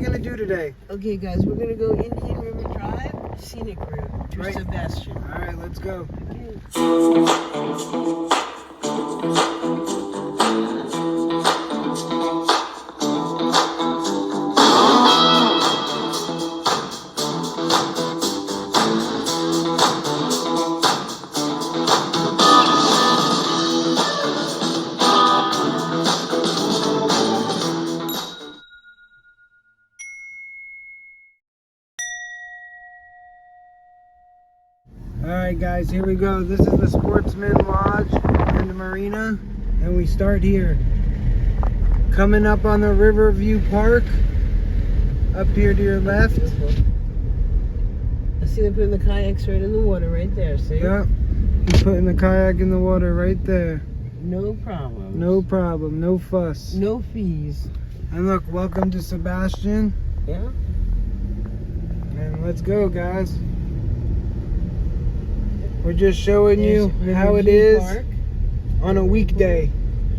gonna do today? Okay, guys, we're gonna go Indian River Drive, Scenic route to Right. Sebastian. All right, let's go. Alright guys, here we go. This is the Sportsman Lodge and the Marina, and we start here. Coming up on the Riverview Park, up here to your left. I see them putting the kayaks right in the water right there, see? Yep, he's putting the kayak in the water right there. No problem. No problem, no fuss. No fees. And look, welcome to Sebastian. Yeah? And let's go guys. We're just showing you how it is on a weekday.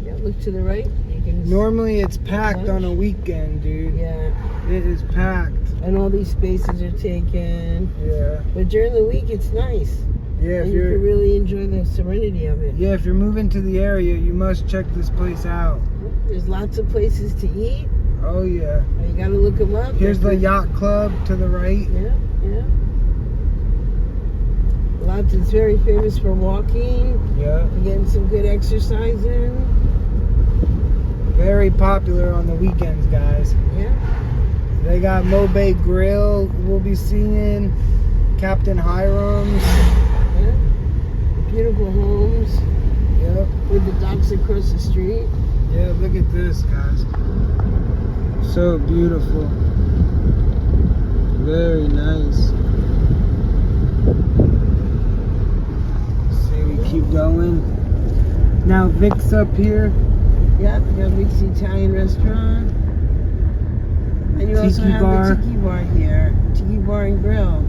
Yeah, look to the right. You can Normally it's packed on a weekend, dude. Yeah. It is packed. And all these spaces are taken. Yeah. But during the week it's nice. Yeah, and you can really enjoy the serenity of it. Yeah, if you're moving to the area, you must check this place out. There's lots of places to eat. Oh yeah. You gotta look them up. Here's the yacht club to the right. Yeah, yeah. Lots. It's very famous for walking. Yeah. Getting some good exercise in. Very popular on the weekends, guys. Yeah. They got Mobay Grill. We'll be seeing Captain Hiram's. Yeah. Beautiful homes. Yep. With the docks across the street. Yeah, look at this, guys. So beautiful. Very nice. See, we keep going. Now Vic's up here. Yep, you got Vic's Italian restaurant. And you also have the Tiki Bar here. Tiki Bar and Grill.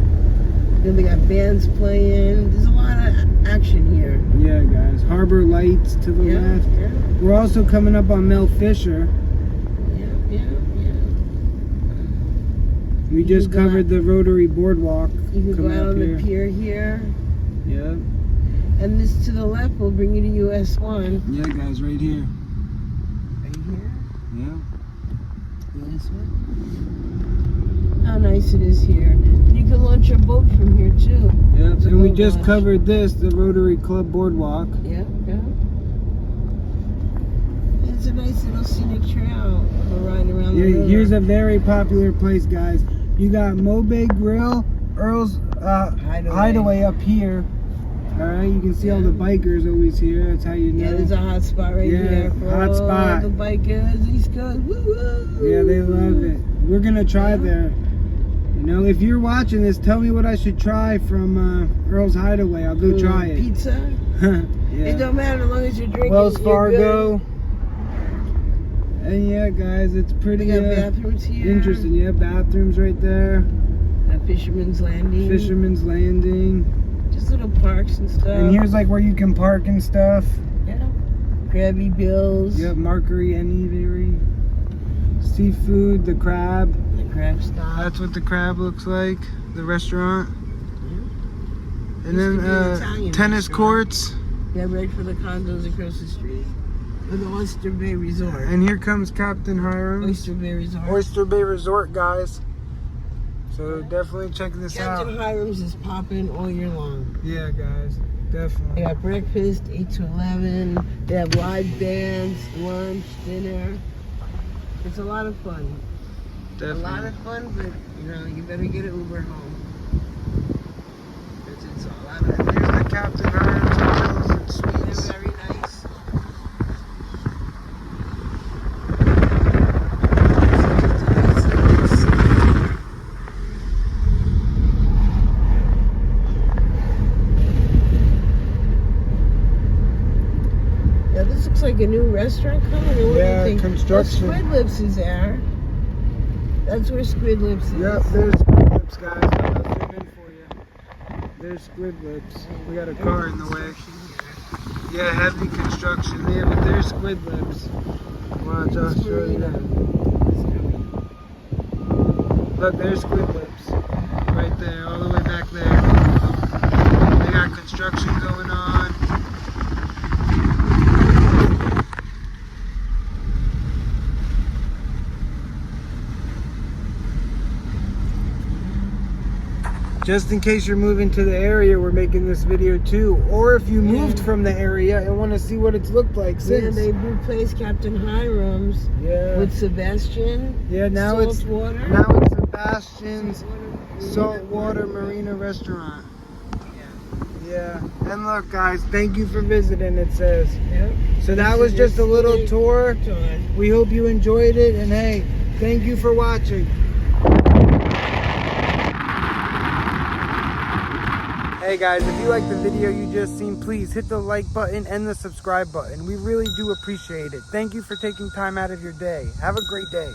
Then they got bands playing. There's a lot of action here. Yeah, guys. Harbor Lights to the left. Yeah. We're also coming up on Mel Fisher. Yeah. We just covered the Rotary Boardwalk. You can go out on the pier here. Yeah. And this to the left will bring you to US 1. Yeah, guys, right here. Right here? Yeah. US 1. How nice it is here. And you can launch your boat from here too. Yep, and we just covered this, the Rotary Club Boardwalk. Yeah. It's a nice little scenic trail for riding around the river. Here's a very popular place, guys. You got Mobay Grill, Earl's Hideaway up here. Alright, you can see all the bikers always here. That's how you know. Yeah, there's a hot spot right here for hot spot. the bikers, East Coast. Woo-woo. Yeah, they love it. We're gonna try there. You know, if you're watching this, tell me what I should try from Earl's Hideaway. I'll go try it. Pizza? Yeah. It don't matter as long as you're drinking. Wells Fargo. And yeah, guys, it's pretty we got bathrooms here. Interesting. Yeah, bathrooms right there. Fisherman's Landing. Fisherman's Landing. Just little parks and stuff. And here's like where you can park and stuff. Yeah. Krabby Bill's. Yep, Markery and Eatery. Seafood, the crab. The crab stop. That's what the crab looks like, the restaurant. Yeah. And then tennis courts. Yeah, right for the condos across the street. And the Oyster Bay Resort. And here comes Captain Hiram's. Oyster Bay Resort. Oyster Bay Resort, guys. So definitely check this out. Captain Hiram's is popping all year long. Yeah, guys, definitely. They got breakfast, 8 to 11. They have live bands, lunch, dinner. It's a lot of fun. Definitely. A lot of fun, but you better get an Uber home. Because it's a lot of fun. Here's the Captain Hiram's Hotels and Suites. They're very nice. Like a new restaurant coming, or what do you think? Construction. Squid Lips is there. That's where Squid Lips is. Yep, there's Squid Lips, guys. I'm gonna zoom in for you. There's Squid Lips. We got a car in the way. Yeah, heavy construction. Yeah, but there's Squid Lips. Watch, I'll show you that. Look, there's Squid Lips. Right there, all the way back there. They got construction going on. Just in case you're moving to the area, we're making this video too. Or if you moved from the area and want to see what it's looked like since. Yeah, they replaced Captain Hiram's with Sebastian. Yeah, now it's Sebastian's Saltwater Marina Restaurant. Yeah. And look, guys, thank you for visiting, it says. Yep. So that was just a little tour. We hope you enjoyed it. And hey, thank you for watching. Hey guys, if you like the video you just seen, please hit the like button and the subscribe button. We really do appreciate it. Thank you for taking time out of your day. Have a great day.